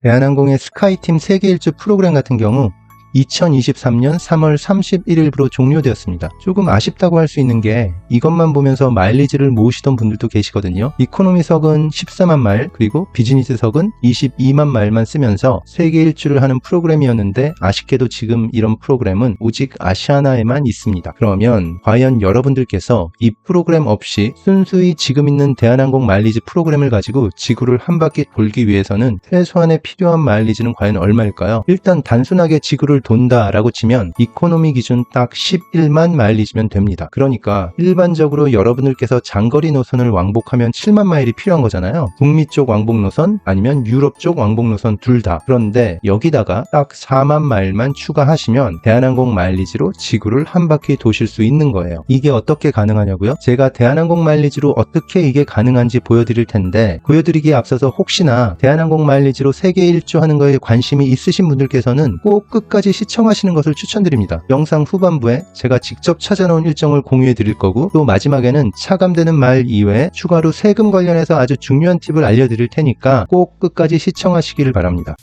대한항공의 스카이팀 세계 일주 프로그램 같은 경우 2023년 3월 31일부로 종료되었습니다. 조금 아쉽다고 할 수 있는 게 이것만 보면서 마일리지를 모으시던 분들도 계시거든요. 이코노미석은 14만 마일, 그리고 비즈니스석은 22만 마일만 쓰면서 세계 일주를 하는 프로그램이었는데 아쉽게도 지금 이런 프로그램은 오직 아시아나에만 있습니다. 그러면 과연 여러분들께서 이 프로그램 없이 순수히 지금 있는 대한항공 마일리지 프로그램을 가지고 지구를 한 바퀴 돌기 위해서는 최소한의 필요한 마일리지는 과연 얼마일까요? 일단 단순하게 지구를 돈다라고 치면 이코노미 기준 딱 11만 마일리지면 됩니다. 그러니까 일반적으로 여러분들께서 장거리 노선을 왕복하면 7만 마일이 필요한 거잖아요. 북미 쪽 왕복 노선 아니면 유럽 쪽 왕복 노선 둘 다. 그런데 여기다가 딱 4만 마일만 추가하시면 대한항공 마일리지로 지구를 한 바퀴 도실 수 있는 거예요. 이게 어떻게 가능하냐고요? 제가 대한항공 마일리지로 어떻게 이게 가능한지 보여드릴 텐데, 보여드리기에 앞서서 혹시나 대한항공 마일리지로 세계 일주 하는 거에 관심이 있으신 분들께서는 꼭 끝까지 시청하시는 것을 추천드립니다. 영상 후반부에 제가 직접 찾아놓은 일정을 공유해 드릴 거고, 또 마지막에는 차감되는 마일 이외에 추가로 세금 관련해서 아주 중요한 팁을 알려드릴 테니까 꼭 끝까지 시청하시기를 바랍니다.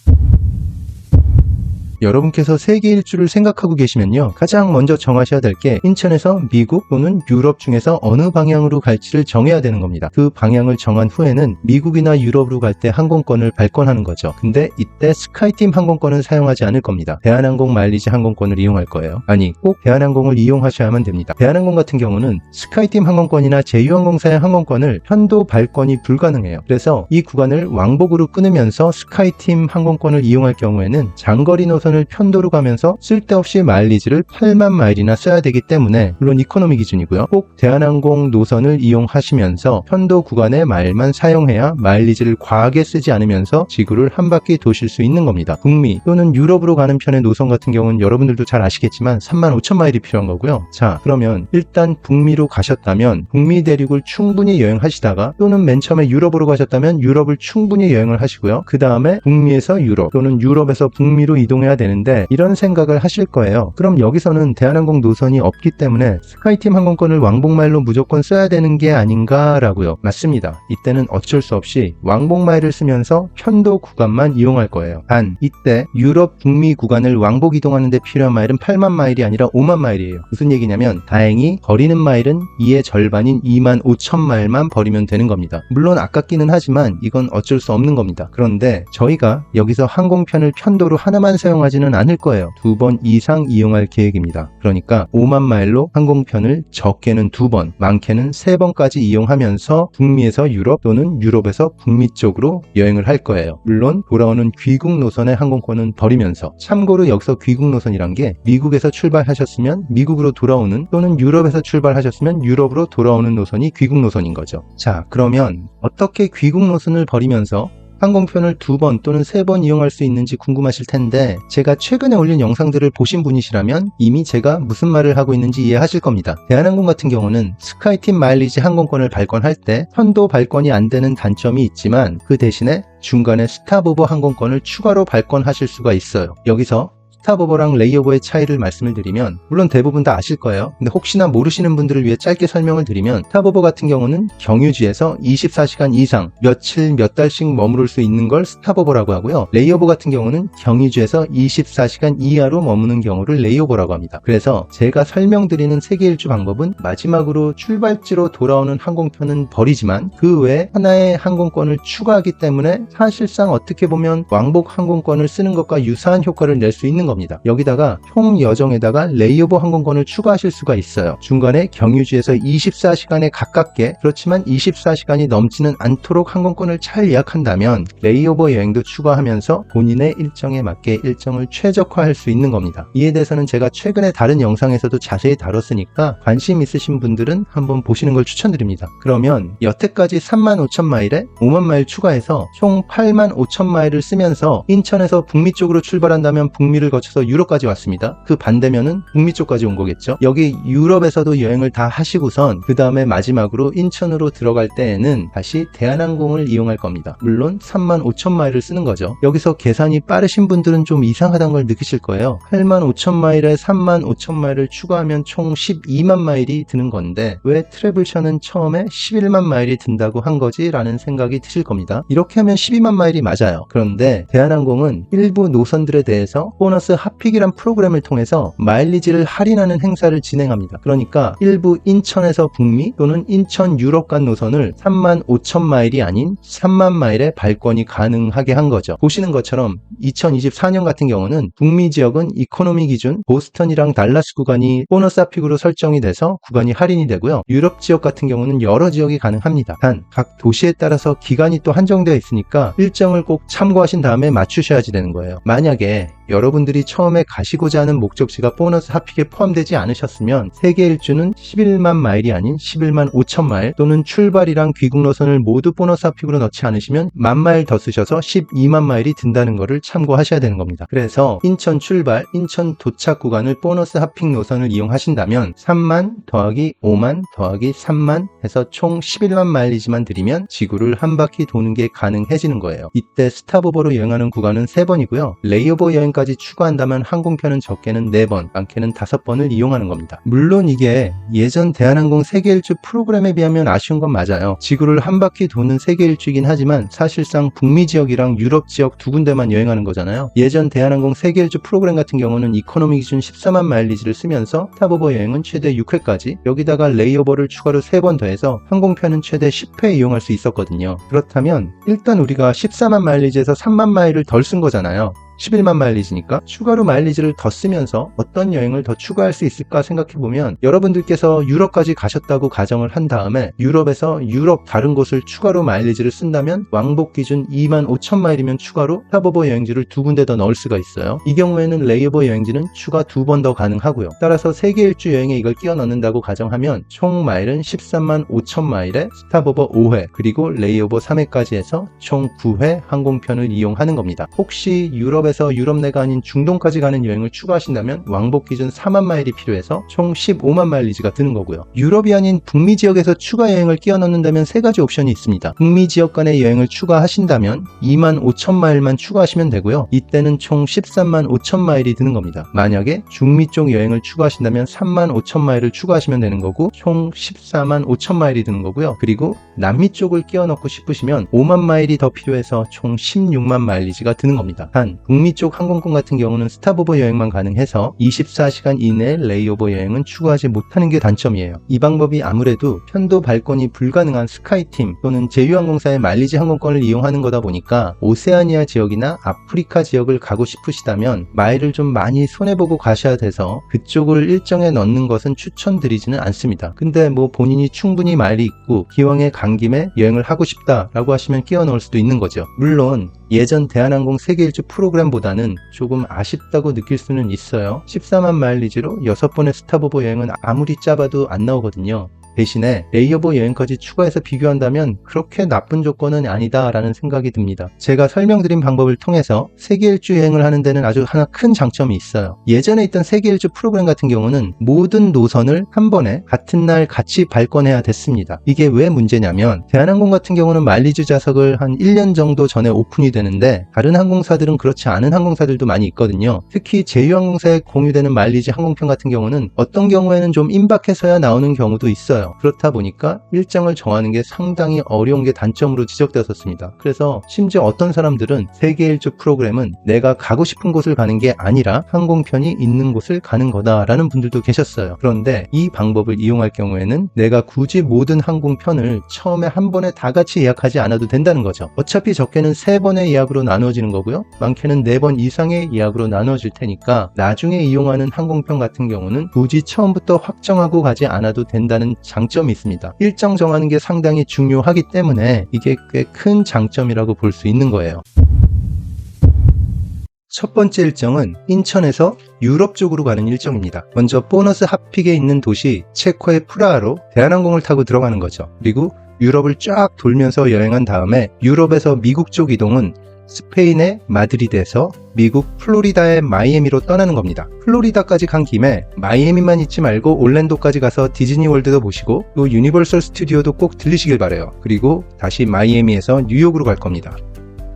여러분께서 세계 일주를 생각하고 계시면요, 가장 먼저 정하셔야 될 게 인천에서 미국 또는 유럽 중에서 어느 방향으로 갈지를 정해야 되는 겁니다. 그 방향을 정한 후에는 미국이나 유럽으로 갈 때 항공권을 발권하는 거죠. 근데 이때 스카이팀 항공권은 사용하지 않을 겁니다. 대한항공 마일리지 항공권을 이용할 거예요. 아니, 꼭 대한항공을 이용하셔야만 됩니다. 대한항공 같은 경우는 스카이팀 항공권이나 제휴항공사의 항공권을 편도 발권이 불가능해요. 그래서 이 구간을 왕복으로 끊으면서 스카이팀 항공권을 이용할 경우에는 장거리 노선을 편도로 가면서 쓸데없이 마일리지를 8만 마일이나 써야 되기 때문에, 물론 이코노미 기준이고요, 꼭 대한항공 노선을 이용하시면서 편도 구간의 마일만 사용해야 마일리지를 과하게 쓰지 않으면서 지구를 한 바퀴 도실 수 있는 겁니다. 북미 또는 유럽으로 가는 편의 노선 같은 경우는 여러분들도 잘 아시겠지만 3만 5천 마일이 필요한 거고요. 자, 그러면 일단 북미로 가셨다면 북미 대륙을 충분히 여행하시다가, 또는 맨 처음에 유럽으로 가셨다면 유럽을 충분히 여행을 하시고요. 그 다음에 북미에서 유럽 또는 유럽에서 북미로 이동해야 되는데, 이런 생각을 하실 거예요. 그럼 여기서는 대한항공 노선이 없기 때문에 스카이팀 항공권을 왕복마일로 무조건 써야 되는 게 아닌가라고요. 맞습니다. 이때는 어쩔 수 없이 왕복마일을 쓰면서 편도 구간만 이용할 거예요. 단 이때 유럽 북미 구간을 왕복 이동하는 데 필요한 마일은 8만 마일이 아니라 5만 마일이에요. 무슨 얘기냐면, 다행히 버리는 마일은 이의 절반인 2만 5천 마일만 버리면 되는 겁니다. 물론 아깝기는 하지만 이건 어쩔 수 없는 겁니다. 그런데 저희가 여기서 항공편을 편도로 하나만 사용하지는 않을 거예요. 2번 이상 이용할 계획입니다. 그러니까 5만 마일로 항공편을 적게는 2번, 많게는 3번까지 이용하면서 북미에서 유럽 또는 유럽에서 북미 쪽으로 여행을 할 거예요. 물론 돌아오는 귀국 노선의 항공권은 버리면서. 참고로 여기서 귀국 노선이란 게 미국에서 출발하셨으면 미국으로 돌아오는, 또는 유럽에서 출발하셨으면 유럽으로 돌아오는 노선이 귀국 노선인 거죠. 자, 그러면 어떻게 귀국 노선을 버리면서 항공편을 2번 또는 3번 이용할 수 있는지 궁금하실 텐데, 제가 최근에 올린 영상들을 보신 분이시라면 이미 제가 무슨 말을 하고 있는지 이해하실 겁니다. 대한항공 같은 경우는 스카이팀 마일리지 항공권을 발권할 때 편도 발권이 안 되는 단점이 있지만, 그 대신에 중간에 스탑오버 항공권을 추가로 발권하실 수가 있어요. 여기서 스탑오버랑 레이오버의 차이를 말씀을 드리면, 물론 대부분 다 아실 거예요. 근데 혹시나 모르시는 분들을 위해 짧게 설명을 드리면, 스탑오버 같은 경우는 경유지에서 24시간 이상 며칠 몇 달씩 머무를 수 있는 걸 스탑오버라고 하고요. 레이오버 같은 경우는 경유지에서 24시간 이하로 머무는 경우를 레이오버라고 합니다. 그래서 제가 설명드리는 세계 일주 방법은 마지막으로 출발지로 돌아오는 항공편은 버리지만 그 외에 하나의 항공권을 추가하기 때문에 사실상 어떻게 보면 왕복 항공권을 쓰는 것과 유사한 효과를 낼 수 있는 겁니다. 여기다가 총 여정에다가 레이오버 항공권을 추가하실 수가 있어요. 중간에 경유지에서 24시간에 가깝게, 그렇지만 24시간이 넘지는 않도록 항공권을 잘 예약한다면 레이오버 여행도 추가하면서 본인의 일정에 맞게 일정을 최적화할 수 있는 겁니다. 이에 대해서는 제가 최근에 다른 영상에서도 자세히 다뤘으니까 관심 있으신 분들은 한번 보시는 걸 추천드립니다. 그러면 여태까지 3만 5천 마일에 5만 마일 추가해서 총 8만 5천 마일을 쓰면서 인천에서 북미 쪽으로 출발한다면 북미를 거쳐 거쳐서 유럽까지 왔습니다. 그 반대면은 북미 쪽까지 온 거겠죠. 여기 유럽에서도 여행을 다 하시고선 그 다음에 마지막으로 인천으로 들어갈 때에는 다시 대한항공을 이용할 겁니다. 물론 35,000마일을 쓰는 거죠. 여기서 계산이 빠르신 분들은 좀 이상하다는 걸 느끼실 거예요. 85,000마일에 35,000마일을 추가하면 총 12만 마일이 드는 건데 왜 트래블션은 처음에 11만 마일이 든다고 한 거지? 라는 생각이 드실 겁니다. 이렇게 하면 12만 마일이 맞아요. 그런데 대한항공은 일부 노선들에 대해서 보너스 핫픽이란 프로그램을 통해서 마일리지를 할인하는 행사를 진행합니다. 그러니까 일부 인천에서 북미 또는 인천 유럽 간 노선을 35,000마일이 아닌 3만 마일의 발권이 가능하게 한 거죠. 보시는 것처럼 2024년 같은 경우는 북미 지역은 이코노미 기준 보스턴이랑 달라스 구간이 보너스 핫픽으로 설정이 돼서 구간이 할인이 되고요. 유럽 지역 같은 경우는 여러 지역이 가능합니다. 단 각 도시에 따라서 기간이 또 한정되어 있으니까 일정을 꼭 참고하신 다음에 맞추셔야지 되는 거예요. 만약에 여러분들이 처음에 가시고자 하는 목적지가 보너스 핫픽에 포함되지 않으셨으면 세계 일주는 11만 마일이 아닌 11만 5천 마일 또는 출발이랑 귀국 노선을 모두 보너스 핫픽으로 넣지 않으시면 10,000마일 더 쓰셔서 12만 마일이 든다는 것을 참고하셔야 되는 겁니다. 그래서 인천 출발, 인천 도착 구간을 보너스 핫픽 노선을 이용하신다면 3만 더하기 5만 더하기 3만 해서 총 11만 마일리지만 드리면 지구를 한 바퀴 도는 게 가능해지는 거예요. 이때 스탑오버로 여행하는 구간은 3번이고요. 레이오버 여행까지 추가한다면 항공편은 적게는 4번, 많게는 5번을 이용하는 겁니다. 물론 이게 예전 대한항공 세계 일주 프로그램에 비하면 아쉬운 건 맞아요. 지구를 한 바퀴 도는 세계 일주이긴 하지만 사실상 북미 지역이랑 유럽 지역 두 군데만 여행하는 거잖아요. 예전 대한항공 세계 일주 프로그램 같은 경우는 이코노미 기준 14만 마일리지를 쓰면서 스탑오버 여행은 최대 6회까지, 여기다가 레이오버를 추가로 3번 더해서 항공편은 최대 10회 이용할 수 있었거든요. 그렇다면 일단 우리가 14만 마일리지에서 3만 마일을 덜 쓴 거잖아요. 11만 마일리지니까 추가로 마일리지를 더 쓰면서 어떤 여행을 더 추가할 수 있을까 생각해보면, 여러분들께서 유럽까지 가셨다고 가정을 한 다음에 유럽에서 유럽 다른 곳을 추가로 마일리지를 쓴다면 왕복 기준 2만 5천 마일이면 추가로 스탑오버 여행지를 2군데 더 넣을 수가 있어요. 이 경우에는 레이오버 여행지는 추가 2번 더 가능하고요. 따라서 세계 일주 여행에 이걸 끼워 넣는다고 가정하면 총 마일은 13만 5천 마일에 스탑오버 5회 그리고 레이오버 3회까지 해서 총 9회 항공편을 이용하는 겁니다. 혹시 유럽에서 유럽 내가 아닌 중동까지 가는 여행을 추가하신다면 왕복 기준 4만 마일이 필요해서 총 15만 마일리지가 드는 거고요. 유럽이 아닌 북미 지역에서 추가 여행을 끼워 넣는다면 3가지 옵션이 있습니다. 북미 지역 간의 여행을 추가하신다면 2만 5천 마일만 추가하시면 되고요. 이때는 총 13만 5천 마일이 드는 겁니다. 만약에 중미 쪽 여행을 추가하신다면 3만 5천 마일을 추가하시면 되는 거고 총 14만 5천 마일이 드는 거고요. 그리고 남미 쪽을 끼워 넣고 싶으시면 5만 마일이 더 필요해서 총 16만 마일리지가 드는 겁니다. 단 북미 쪽 항공권 같은 경우는 스탑오버 여행만 가능해서 24시간 이내에 레이오버 여행은 추가하지 못하는 게 단점이에요. 이 방법이 아무래도 편도 발권이 불가능한 스카이팀 또는 제휴항공사의 마일리지 항공권을 이용하는 거다 보니까 오세아니아 지역이나 아프리카 지역을 가고 싶으시다면 마일을 좀 많이 손해보고 가셔야 돼서 그쪽을 일정에 넣는 것은 추천드리지는 않습니다. 근데 뭐 본인이 충분히 마일이 있고 기왕에 간 김에 여행을 하고 싶다라고 하시면 끼워 넣을 수도 있는 거죠. 물론 예전 대한항공 세계 일주 프로그램보다는 조금 아쉽다고 느낄 수는 있어요. 14만 마일리지로 6번의 스탑오버 여행은 아무리 짜봐도 안 나오거든요. 대신에 레이오버 여행까지 추가해서 비교한다면 그렇게 나쁜 조건은 아니다라는 생각이 듭니다. 제가 설명드린 방법을 통해서 세계 일주 여행을 하는 데는 아주 하나 큰 장점이 있어요. 예전에 있던 세계 일주 프로그램 같은 경우는 모든 노선을 한 번에 같은 날 같이 발권해야 됐습니다. 이게 왜 문제냐면 대한항공 같은 경우는 마일리지 좌석을 한 1년 정도 전에 오픈이 되는데 다른 항공사들은 그렇지 않은 항공사들도 많이 있거든요. 특히 제휴항공사에 공유되는 마일리지 항공편 같은 경우는 어떤 경우에는 좀 임박해서야 나오는 경우도 있어요. 그렇다 보니까 일정을 정하는 게 상당히 어려운 게 단점으로 지적되었습니다. 그래서 심지어 어떤 사람들은 세계 일주 프로그램은 내가 가고 싶은 곳을 가는 게 아니라 항공편이 있는 곳을 가는 거다라는 분들도 계셨어요. 그런데 이 방법을 이용할 경우에는 내가 굳이 모든 항공편을 처음에 한 번에 다 같이 예약하지 않아도 된다는 거죠. 어차피 적게는 3번의 예약으로 나누어지는 거고요. 많게는 4번 이상의 예약으로 나누어질 테니까 나중에 이용하는 항공편 같은 경우는 굳이 처음부터 확정하고 가지 않아도 된다는 장점이 있습니다. 일정 정하는 게 상당히 중요하기 때문에 이게 꽤 큰 장점이라고 볼 수 있는 거예요. 첫 번째 일정은 인천에서 유럽 쪽으로 가는 일정입니다. 먼저 보너스 핫픽에 있는 도시 체코의 프라하로 대한항공을 타고 들어가는 거죠. 그리고 유럽을 쫙 돌면서 여행한 다음에 유럽에서 미국 쪽 이동은 스페인의 마드리드에서 미국 플로리다의 마이애미로 떠나는 겁니다. 플로리다까지 간 김에 마이애미만 있지 말고 올랜도까지 가서 디즈니월드도 보시고 또 유니버설 스튜디오도 꼭 들리시길 바래요. 그리고 다시 마이애미에서 뉴욕으로 갈 겁니다.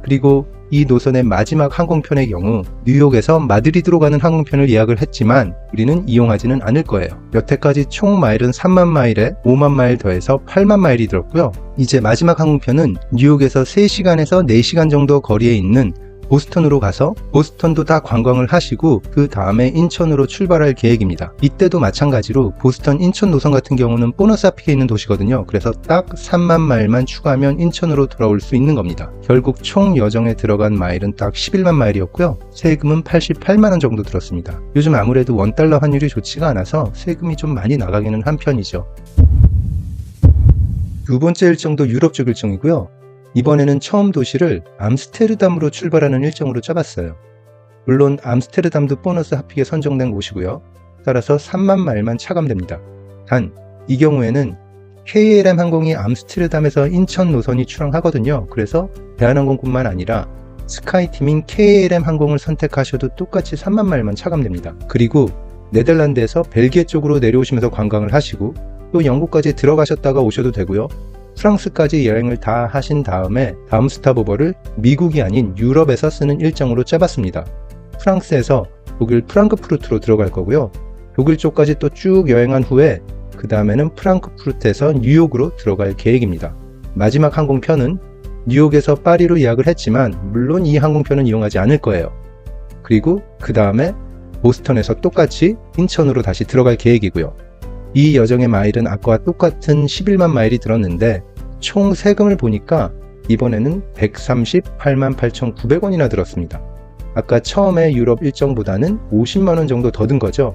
그리고 이 노선의 마지막 항공편의 경우 뉴욕에서 마드리드로 가는 항공편을 예약을 했지만 우리는 이용하지는 않을 거예요. 여태까지 총 마일은 3만 마일에 5만 마일 더해서 8만 마일이 들었고요. 이제 마지막 항공편은 뉴욕에서 3시간에서 4시간 정도 거리에 있는 보스턴으로 가서 보스턴도 다 관광을 하시고 그 다음에 인천으로 출발할 계획입니다. 이때도 마찬가지로 보스턴 인천 노선 같은 경우는 보너스 앞에 있는 도시거든요. 그래서 딱 3만 마일만 추가하면 인천으로 돌아올 수 있는 겁니다. 결국 총 여정에 들어간 마일은 딱 11만 마일이었고요. 세금은 88만 원 정도 들었습니다. 요즘 아무래도 원달러 환율이 좋지가 않아서 세금이 좀 많이 나가기는 한 편이죠. 두 번째 일정도 유럽 쪽 일정이고요. 이번에는 처음 도시를 암스테르담으로 출발하는 일정으로 짜봤어요. 물론 암스테르담도 보너스 핫픽에 선정된 곳이고요. 따라서 3만 마일만 차감됩니다. 단, 이 경우에는 KLM 항공이 암스테르담에서 인천 노선이 출항하거든요. 그래서 대한항공뿐만 아니라 스카이팀인 KLM 항공을 선택하셔도 똑같이 3만 마일만 차감됩니다. 그리고 네덜란드에서 벨기에 쪽으로 내려오시면서 관광을 하시고 또 영국까지 들어가셨다가 오셔도 되고요. 프랑스까지 여행을 다 하신 다음에 다음 스탑오버를 미국이 아닌 유럽에서 쓰는 일정으로 짜봤습니다. 프랑스에서 독일 프랑크푸르트로 들어갈 거고요. 독일 쪽까지 또 쭉 여행한 후에 그 다음에는 프랑크푸르트에서 뉴욕으로 들어갈 계획입니다. 마지막 항공편은 뉴욕에서 파리로 예약을 했지만 물론 이 항공편은 이용하지 않을 거예요. 그리고 그 다음에 보스턴에서 똑같이 인천으로 다시 들어갈 계획이고요. 이 여정의 마일은 아까와 똑같은 11만 마일이 들었는데 총 세금을 보니까 이번에는 138만 8,900원이나 들었습니다. 아까 처음에 유럽 일정보다는 50만원 정도 더 든 거죠.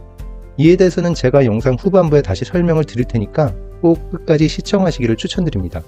이에 대해서는 제가 영상 후반부에 다시 설명을 드릴 테니까 꼭 끝까지 시청하시기를 추천드립니다.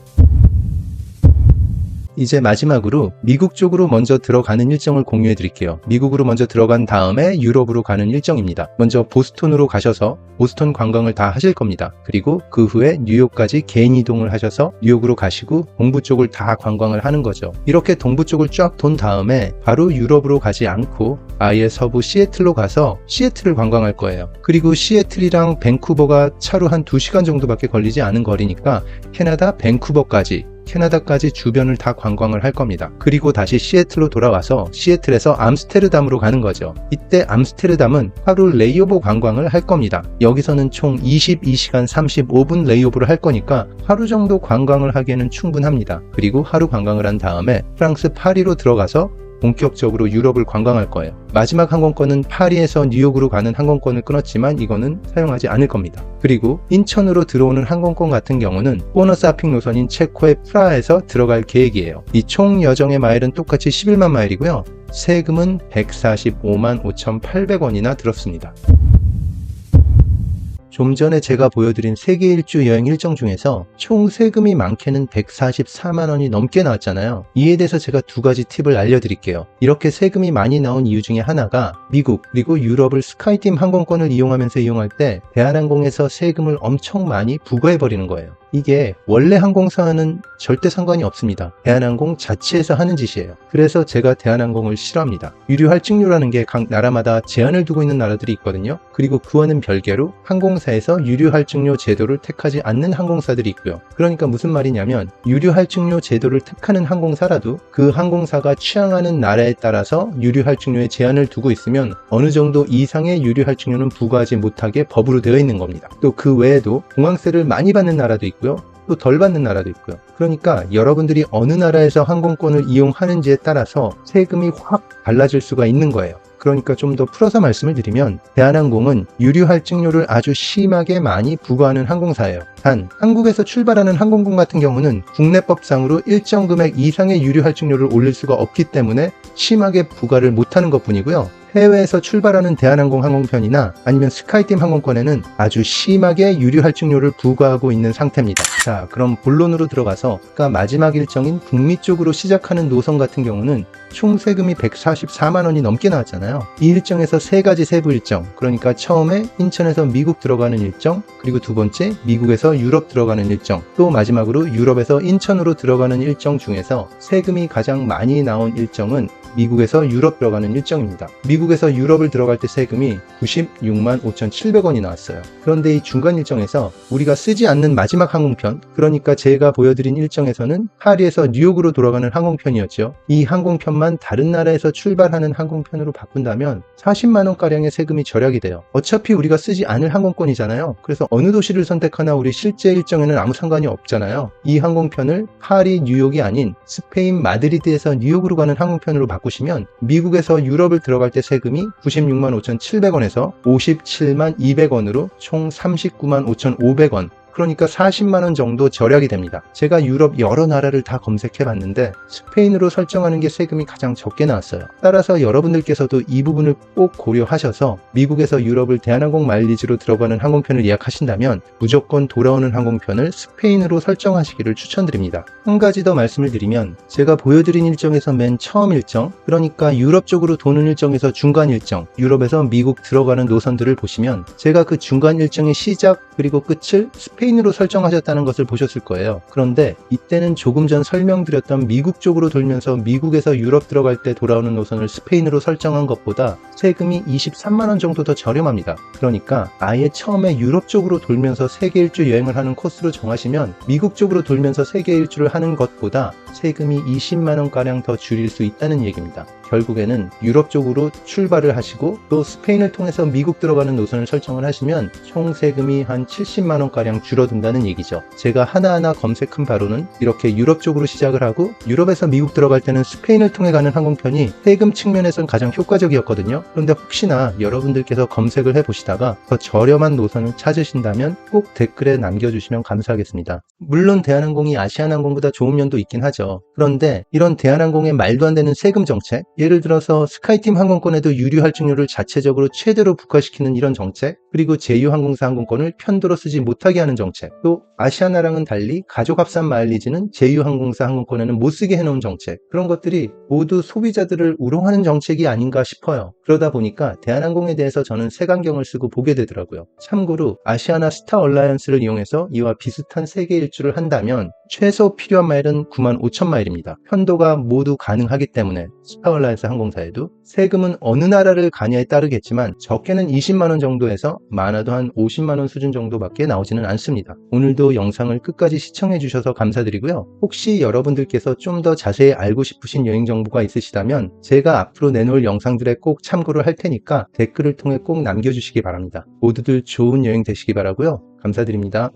이제 마지막으로 미국 쪽으로 먼저 들어가는 일정을 공유해 드릴게요. 미국으로 먼저 들어간 다음에 유럽으로 가는 일정입니다. 먼저 보스턴으로 가셔서 보스턴 관광을 다 하실 겁니다. 그리고 그 후에 뉴욕까지 개인 이동을 하셔서 뉴욕으로 가시고 동부 쪽을 다 관광을 하는 거죠. 이렇게 동부 쪽을 쫙 돈 다음에 바로 유럽으로 가지 않고 아예 서부 시애틀로 가서 시애틀을 관광할 거예요. 그리고 시애틀이랑 밴쿠버가 차로 한 2시간 정도밖에 걸리지 않은 거리니까 캐나다 밴쿠버까지 캐나다까지 주변을 다 관광을 할 겁니다. 그리고 다시 시애틀로 돌아와서 시애틀에서 암스테르담으로 가는 거죠. 이때 암스테르담은 하루 레이오버 관광을 할 겁니다. 여기서는 총 22시간 35분 레이오버를 할 거니까 하루 정도 관광을 하기에는 충분합니다. 그리고 하루 관광을 한 다음에 프랑스 파리로 들어가서 본격적으로 유럽을 관광할 거예요. 마지막 항공권은 파리에서 뉴욕으로 가는 항공권을 끊었지만 이거는 사용하지 않을 겁니다. 그리고 인천으로 들어오는 항공권 같은 경우는 보너스 핫픽 노선인 체코의 프라하에서 들어갈 계획이에요. 이 총 여정의 마일은 똑같이 11만 마일이고요. 세금은 145만 5,800원이나 들었습니다. 좀 전에 제가 보여드린 세계 일주 여행 일정 중에서 총 세금이 많게는 144만 원이 넘게 나왔잖아요. 이에 대해서 제가 두 가지 팁을 알려드릴게요. 이렇게 세금이 많이 나온 이유 중에 하나가 미국 그리고 유럽을 스카이팀 항공권을 이용하면서 이용할 때 대한항공에서 세금을 엄청 많이 부과해버리는 거예요. 이게 원래 항공사와는 절대 상관이 없습니다. 대한항공 자체에서 하는 짓이에요. 그래서 제가 대한항공을 싫어합니다. 유류 할증료라는 게 각 나라마다 제한을 두고 있는 나라들이 있거든요. 그리고 그와는 별개로 항공사에서 유류 할증료 제도를 택하지 않는 항공사들이 있고요. 그러니까 무슨 말이냐면 유류 할증료 제도를 택하는 항공사라도 그 항공사가 취향하는 나라에 따라서 유류 할증료에 제한을 두고 있으면 어느 정도 이상의 유류 할증료는 부과하지 못하게 법으로 되어 있는 겁니다. 또 그 외에도 공항세를 많이 받는 나라도 있고요. 또 덜 받는 나라도 있고요. 그러니까 여러분들이 어느 나라에서 항공권을 이용하는지에 따라서 세금이 확 달라질 수가 있는 거예요. 그러니까 좀 더 풀어서 말씀을 드리면 대한항공은 유류 할증료를 아주 심하게 많이 부과하는 항공사예요. 단 한국에서 출발하는 항공권 같은 경우는 국내법상으로 일정 금액 이상의 유류 할증료를 올릴 수가 없기 때문에 심하게 부과를 못하는 것 뿐이고요. 해외에서 출발하는 대한항공 항공편이나 아니면 스카이팀 항공권에는 아주 심하게 유류 할증료를 부과하고 있는 상태입니다. 자, 그럼 본론으로 들어가서 아까 마지막 일정인 북미 쪽으로 시작하는 노선 같은 경우는 총 세금이 144만 원이 넘게 나왔잖아요. 이 일정에서 세 가지 세부 일정, 그러니까 처음에 인천에서 미국 들어가는 일정, 그리고 두 번째 미국에서 유럽 들어가는 일정, 또 마지막으로 유럽에서 인천으로 들어가는 일정 중에서 세금이 가장 많이 나온 일정은 미국에서 유럽 들어가는 일정입니다. 미국에서 유럽을 들어갈 때 세금이 96만 5,700원이 나왔어요. 그런데 이 중간 일정에서 우리가 쓰지 않는 마지막 항공편, 그러니까 제가 보여드린 일정에서는 파리에서 뉴욕으로 돌아가는 항공편이었죠. 이 항공편만 다른 나라에서 출발하는 항공편으로 바꾼다면 40만원가량의 세금이 절약이 돼요. 어차피 우리가 쓰지 않을 항공권이잖아요. 그래서 어느 도시를 선택하나 우리 실제 일정에는 아무 상관이 없잖아요. 이 항공편을 파리, 뉴욕이 아닌 스페인 마드리드에서 뉴욕으로 가는 항공편으로 바꾸시면 미국에서 유럽을 들어갈 때 세금이 96만 5,700원에서 57만 200원으로 총 39만 5,500원, 그러니까 40만원 정도 절약이 됩니다. 제가 유럽 여러 나라를 다 검색해 봤는데 스페인으로 설정하는 게 세금이 가장 적게 나왔어요. 따라서 여러분들께서도 이 부분을 꼭 고려하셔서 미국에서 유럽을 대한항공 마일리지로 들어가는 항공편을 예약하신다면 무조건 돌아오는 항공편을 스페인으로 설정하시기를 추천드립니다. 한 가지 더 말씀을 드리면 제가 보여드린 일정에서 맨 처음 일정, 그러니까 유럽 쪽으로 도는 일정에서 중간 일정, 유럽에서 미국 들어가는 노선들을 보시면 제가 그 중간 일정의 시작 그리고 끝을 스페인으로 설정하셨다는 것을 보셨을 거예요. 그런데 이때는 조금 전 설명드렸던 미국 쪽으로 돌면서 미국에서 유럽 들어갈 때 돌아오는 노선을 스페인으로 설정한 것보다 세금이 23만원 정도 더 저렴합니다. 그러니까 아예 처음에 유럽 쪽으로 돌면서 세계 일주 여행을 하는 코스로 정하시면 미국 쪽으로 돌면서 세계 일주를 하는 것보다 세금이 20만원가량 더 줄일 수 있다는 얘기입니다. 결국에는 유럽 쪽으로 출발을 하시고 또 스페인을 통해서 미국 들어가는 노선을 설정을 하시면 총 세금이 한 70만원가량 줄어든다는 얘기죠. 제가 하나하나 검색한 바로는 이렇게 유럽 쪽으로 시작을 하고 유럽에서 미국 들어갈 때는 스페인을 통해 가는 항공편이 세금 측면에선 가장 효과적이었거든요. 그런데 혹시나 여러분들께서 검색을 해보시다가 더 저렴한 노선을 찾으신다면 꼭 댓글에 남겨주시면 감사하겠습니다. 물론 대한항공이 아시아나항공보다 좋은 면도 있긴 하죠. 그런데 이런 대한항공의 말도 안 되는 세금 정책, 예를 들어서 스카이팀 항공권에도 유류 할증료를 자체적으로 최대로 부과시키는 이런 정책, 그리고 제휴항공사 항공권을 편도로 쓰지 못하게 하는 정책, 또 아시아나랑은 달리 가족 합산 마일리지는 제휴항공사 항공권에는 못 쓰게 해놓은 정책, 그런 것들이 모두 소비자들을 우롱하는 정책이 아닌가 싶어요. 그러다 보니까 대한항공에 대해서 저는 색안경을 쓰고 보게 되더라고요. 참고로 아시아나 스타 얼라이언스를 이용해서 이와 비슷한 세계 일주를 한다면 최소 필요한 마일은 95,000마일입니다. 편도가 모두 가능하기 때문에 스타 얼라이언스 항공사에도 세금은 어느 나라를 가냐에 따르겠지만 적게는 20만원 정도에서 많아도 한 50만원 수준 정도밖에 나오지는 않습니다. 오늘도 영상을 끝까지 시청해 주셔서 감사드리고요. 혹시 여러분들께서 좀 더 자세히 알고 싶으신 여행 정보가 있으시다면 제가 앞으로 내놓을 영상들에 꼭 참고를 할 테니까 댓글을 통해 꼭 남겨주시기 바랍니다. 모두들 좋은 여행 되시기 바라고요. 감사드립니다.